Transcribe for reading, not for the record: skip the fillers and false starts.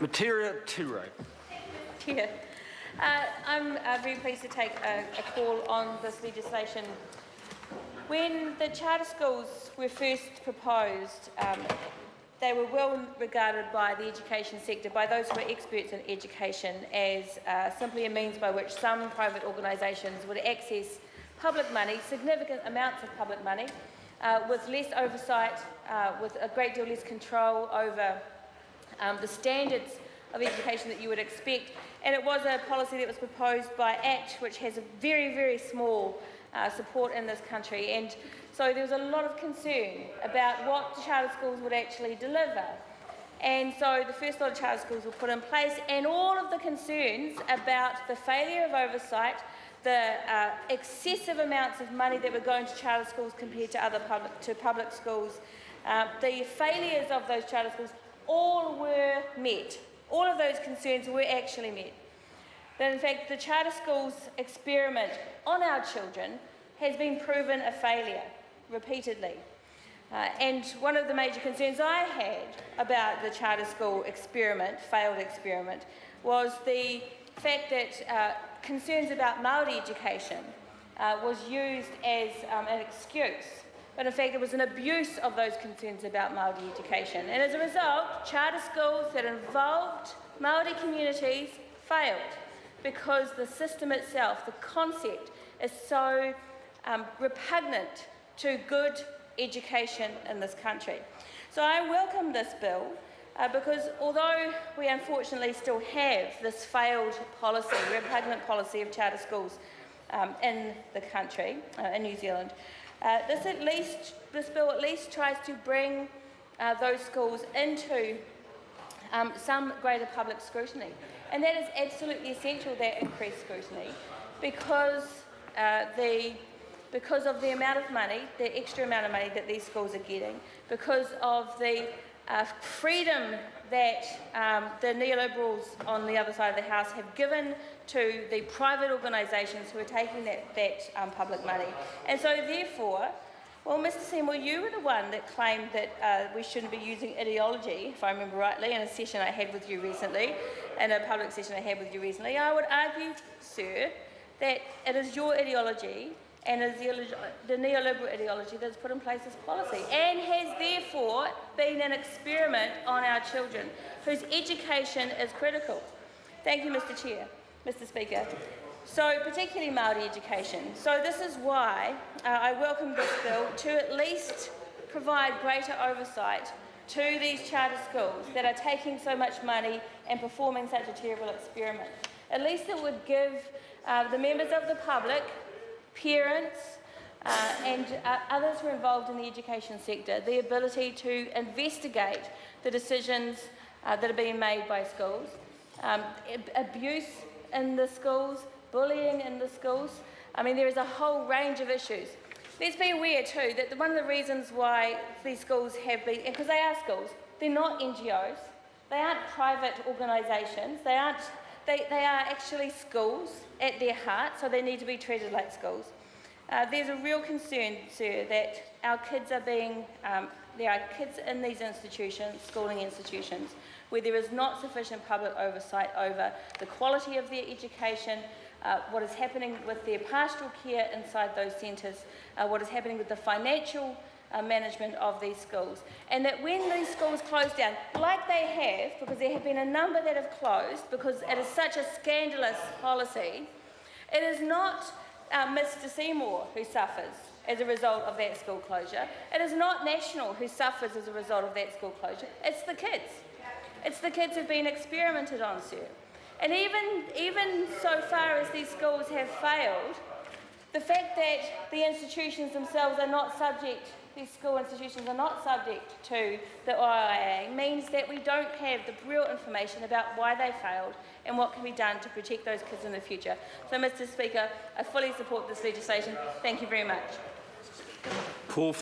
Materia Ture. Chair, I'm very pleased to take a call on this legislation. When the charter schools were first proposed, they were well regarded by the education sector, by those who are experts in education, as simply a means by which some private organisations would access public money, significant amounts of public money, with less oversight, with a great deal less control over the standards of education that you would expect. And it was a policy that was proposed by ACT, which has a very, very small support in this country. And so there was a lot of concern about what the charter schools would actually deliver. And so the first lot of charter schools were put in place, and all of the concerns about the failure of oversight, the excessive amounts of money that were going to charter schools compared to public schools, the failures of those charter schools, all were met. All of those concerns were actually met. That in fact the charter schools experiment on our children has been proven a failure repeatedly. And one of the major concerns I had about the charter school experiment, failed experiment, was the fact that concerns about Māori education was used as an excuse. But in fact, it was an abuse of those concerns about Māori education. And as a result, charter schools that involved Māori communities failed because the system itself, the concept, is so repugnant to good education in this country. So I welcome this bill because although we unfortunately still have this failed policy, repugnant policy of charter schools in the country, in New Zealand, this bill at least tries to bring those schools into some greater public scrutiny. And that is absolutely essential, that increased scrutiny, because of the amount of money, the extra amount of money that these schools are getting, because of the freedom that the neoliberals on the other side of the House have given to the private organisations who are taking that public money. And so therefore, well, Mr Seymour, you were the one that claimed that we shouldn't be using ideology, if I remember rightly, in a session I had with you recently, in a public session I had with you recently. I would argue, sir, that it is your ideology and it is the neoliberal ideology that has put in place this policy and has therefore been an experiment on our children whose education is critical. Thank you, Mr Speaker. So particularly Māori education. So this is why I welcome this bill to at least provide greater oversight to these charter schools that are taking so much money and performing such a terrible experiment. At least it would give the members of the public, parents and others who are involved in the education sector the ability to investigate the decisions that are being made by schools, abuse in the schools, bullying in the schools. I mean, there is a whole range of issues. Let's be aware too that one of the reasons why these schools have been, because they are schools, they're not NGOs, they aren't private organisations, they are actually schools at their heart, so they need to be treated like schools. There's a real concern, sir, that our kids are there are kids in these institutions, schooling institutions, where there is not sufficient public oversight over the quality of their education, what is happening with their pastoral care inside those centres, what is happening with the financial management of these schools. And that when these schools close down, like they have, because there have been a number that have closed because it is such a scandalous policy, it is not Mr Seymour who suffers as a result of that school closure. It is not National who suffers as a result of that school closure. It's the kids. It's the kids who've been experimented on, sir. And even so far as these schools have failed, the fact that the institutions themselves are not subject, these school institutions are not subject to the OIA means that we don't have the real information about why they failed and what can be done to protect those kids in the future. So, Mr Speaker, I fully support this legislation. Thank you very much.